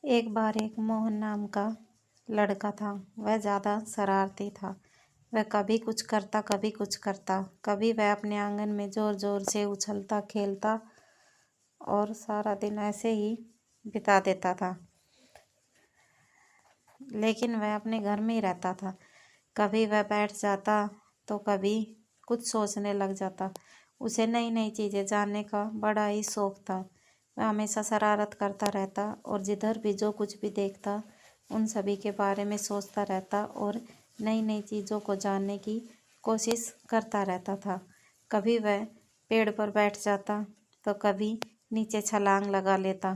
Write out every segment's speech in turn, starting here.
एक बार एक मोहन नाम का लड़का था। वह ज़्यादा शरारती था। वह कभी कुछ करता, कभी कुछ करता। कभी वह अपने आंगन में ज़ोर ज़ोर से उछलता खेलता और सारा दिन ऐसे ही बिता देता था। लेकिन वह अपने घर में ही रहता था। कभी वह बैठ जाता तो कभी कुछ सोचने लग जाता। उसे नई नई चीज़ें जानने का बड़ा ही शौक था। वह हमेशा शरारत करता रहता और जिधर भी जो कुछ भी देखता उन सभी के बारे में सोचता रहता और नई नई चीज़ों को जानने की कोशिश करता रहता था। कभी वह पेड़ पर बैठ जाता तो कभी नीचे छलांग लगा लेता।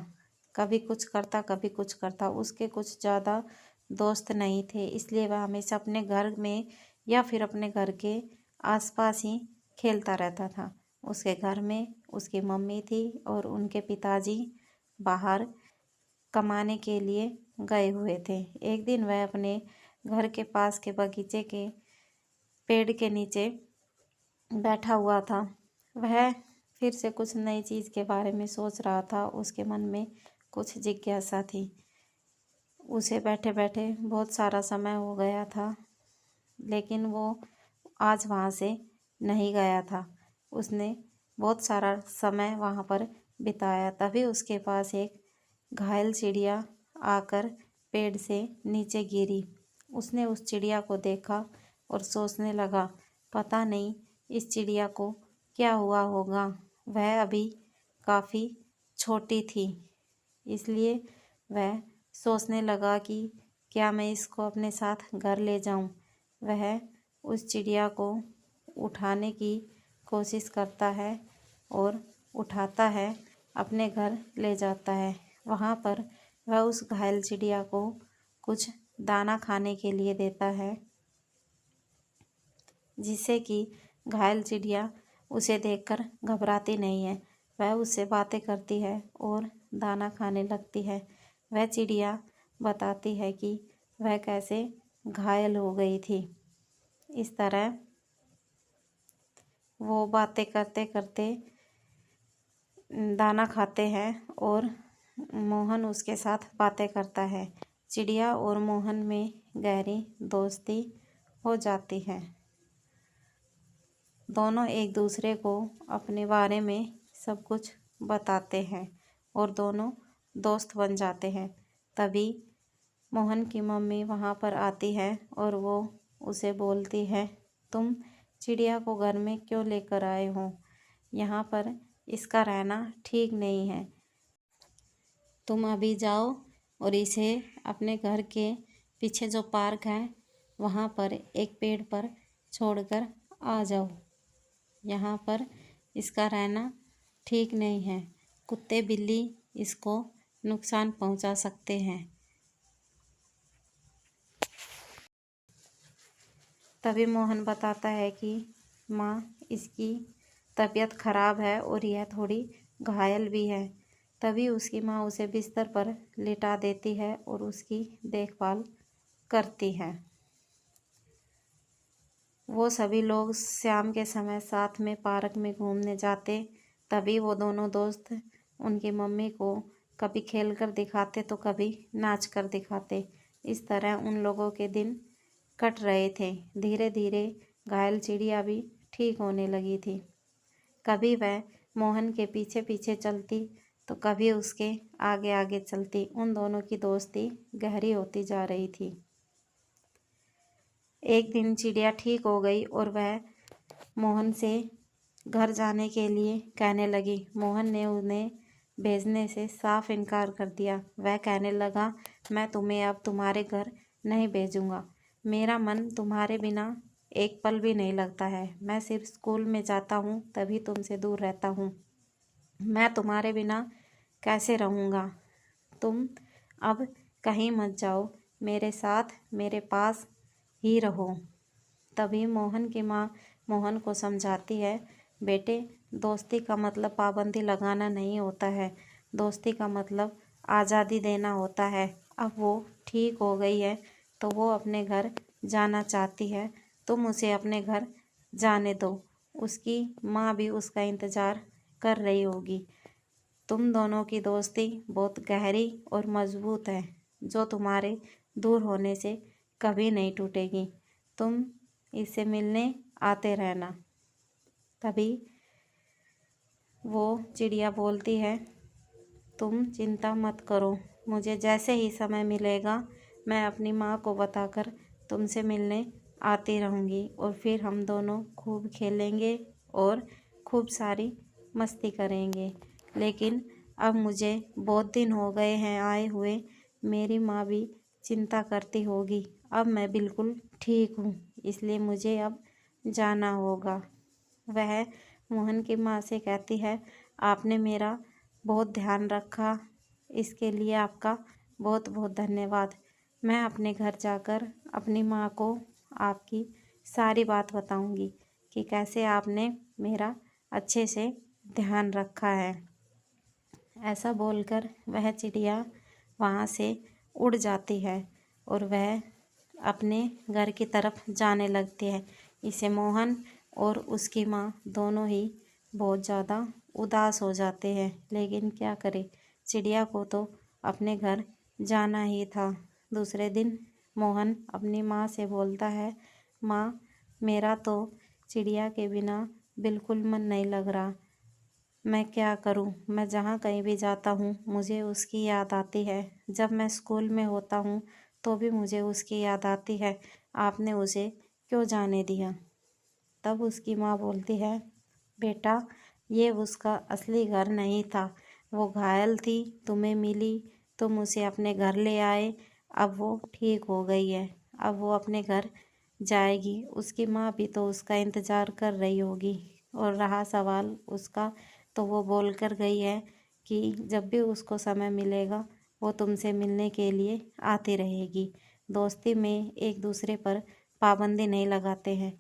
कभी कुछ करता, कभी कुछ करता। उसके कुछ ज़्यादा दोस्त नहीं थे, इसलिए वह हमेशा अपने घर में या फिर अपने घर के आसपास ही खेलता रहता था। उसके घर में उसकी मम्मी थी और उनके पिताजी बाहर कमाने के लिए गए हुए थे। एक दिन वह अपने घर के पास के बगीचे के पेड़ के नीचे बैठा हुआ था। वह फिर से कुछ नई चीज़ के बारे में सोच रहा था। उसके मन में कुछ जिज्ञासा थी। उसे बैठे बैठे बहुत सारा समय हो गया था, लेकिन वो आज वहाँ से नहीं गया था। उसने बहुत सारा समय वहाँ पर बिताया। तभी उसके पास एक घायल चिड़िया आकर पेड़ से नीचे गिरी। उसने उस चिड़िया को देखा और सोचने लगा, पता नहीं इस चिड़िया को क्या हुआ होगा। वह अभी काफ़ी छोटी थी, इसलिए वह सोचने लगा कि क्या मैं इसको अपने साथ घर ले जाऊं। वह उस चिड़िया को उठाने की कोशिश करता है और उठाता है, अपने घर ले जाता है। वहाँ पर वह उस घायल चिड़िया को कुछ दाना खाने के लिए देता है, जिससे कि घायल चिड़िया उसे देखकर घबराती नहीं है। वह उससे बातें करती है और दाना खाने लगती है। वह चिड़िया बताती है कि वह कैसे घायल हो गई थी। इस तरह वो बातें करते करते दाना खाते हैं और मोहन उसके साथ बातें करता है। चिड़िया और मोहन में गहरी दोस्ती हो जाती है। दोनों एक दूसरे को अपने बारे में सब कुछ बताते हैं और दोनों दोस्त बन जाते हैं। तभी मोहन की मम्मी वहाँ पर आती है और वो उसे बोलती है, तुम चिड़िया को घर में क्यों लेकर आए हो? यहाँ पर इसका रहना ठीक नहीं है। तुम अभी जाओ और इसे अपने घर के पीछे जो पार्क है वहाँ पर एक पेड़ पर छोड़कर आ जाओ। यहाँ पर इसका रहना ठीक नहीं है। कुत्ते बिल्ली इसको नुकसान पहुँचा सकते हैं। तभी मोहन बताता है कि माँ, इसकी तबीयत खराब है और यह थोड़ी घायल भी है। तभी उसकी माँ उसे बिस्तर पर लिटा देती है और उसकी देखभाल करती है। वो सभी लोग शाम के समय साथ में पार्क में घूमने जाते। तभी वो दोनों दोस्त उनकी मम्मी को कभी खेल कर दिखाते तो कभी नाच कर दिखाते। इस तरह उन लोगों के दिन कट रहे थे। धीरे धीरे घायल चिड़िया भी ठीक होने लगी थी। कभी वह मोहन के पीछे पीछे चलती तो कभी उसके आगे आगे चलती। उन दोनों की दोस्ती गहरी होती जा रही थी। एक दिन चिड़िया ठीक हो गई और वह मोहन से घर जाने के लिए कहने लगी। मोहन ने उन्हें भेजने से साफ इनकार कर दिया। वह कहने लगा, मैं तुम्हें अब तुम्हारे घर नहीं भेजूंगा। मेरा मन तुम्हारे बिना एक पल भी नहीं लगता है। मैं सिर्फ स्कूल में जाता हूँ, तभी तुमसे दूर रहता हूँ। मैं तुम्हारे बिना कैसे रहूँगा? तुम अब कहीं मत जाओ, मेरे साथ मेरे पास ही रहो। तभी मोहन की माँ मोहन को समझाती है, बेटे, दोस्ती का मतलब पाबंदी लगाना नहीं होता है। दोस्ती का मतलब आज़ादी देना होता है। अब वो ठीक हो गई है तो वो अपने घर जाना चाहती है। तुम उसे अपने घर जाने दो। उसकी माँ भी उसका इंतज़ार कर रही होगी। तुम दोनों की दोस्ती बहुत गहरी और मजबूत है, जो तुम्हारे दूर होने से कभी नहीं टूटेगी। तुम इससे मिलने आते रहना। तभी वो चिड़िया बोलती है, तुम चिंता मत करो, मुझे जैसे ही समय मिलेगा मैं अपनी माँ को बताकर तुमसे मिलने आती रहूँगी और फिर हम दोनों खूब खेलेंगे और खूब सारी मस्ती करेंगे। लेकिन अब मुझे बहुत दिन हो गए हैं आए हुए, मेरी माँ भी चिंता करती होगी। अब मैं बिल्कुल ठीक हूँ, इसलिए मुझे अब जाना होगा। वह मोहन की माँ से कहती है, आपने मेरा बहुत ध्यान रखा, इसके लिए आपका बहुत बहुत धन्यवाद। मैं अपने घर जाकर अपनी माँ को आपकी सारी बात बताऊंगी कि कैसे आपने मेरा अच्छे से ध्यान रखा है। ऐसा बोलकर वह चिड़िया वहाँ से उड़ जाती है और वह अपने घर की तरफ जाने लगती है। इसे मोहन और उसकी माँ दोनों ही बहुत ज़्यादा उदास हो जाते हैं, लेकिन क्या करे, चिड़िया को तो अपने घर जाना ही था। दूसरे दिन मोहन अपनी माँ से बोलता है, माँ, मेरा तो चिड़िया के बिना बिल्कुल मन नहीं लग रहा। मैं क्या करूं? मैं जहाँ कहीं भी जाता हूँ मुझे उसकी याद आती है। जब मैं स्कूल में होता हूँ तो भी मुझे उसकी याद आती है। आपने उसे क्यों जाने दिया? तब उसकी माँ बोलती है, बेटा, ये उसका असली घर नहीं था। वो घायल थी, तुम्हें मिली, तुम उसे अपने घर ले आए, अब वो ठीक हो गई है। अब वो अपने घर जाएगी। उसकी माँ भी तो उसका इंतज़ार कर रही होगी। और रहा सवाल उसका, तो वो बोल कर गई है कि जब भी उसको समय मिलेगा वो तुमसे मिलने के लिए आती रहेगी। दोस्ती में एक दूसरे पर पाबंदी नहीं लगाते हैं,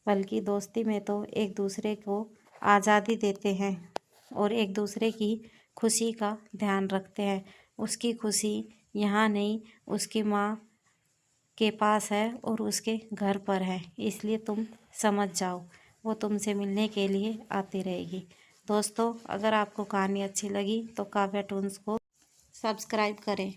बल्कि दोस्ती में तो एक दूसरे को आज़ादी देते हैं और एक दूसरे की खुशी का ध्यान रखते हैं। उसकी खुशी यहाँ नहीं, उसकी माँ के पास है और उसके घर पर है, इसलिए तुम समझ जाओ, वो तुमसे मिलने के लिए आती रहेगी। दोस्तों, अगर आपको कहानी अच्छी लगी तो काव्या टून्स को सब्सक्राइब करें।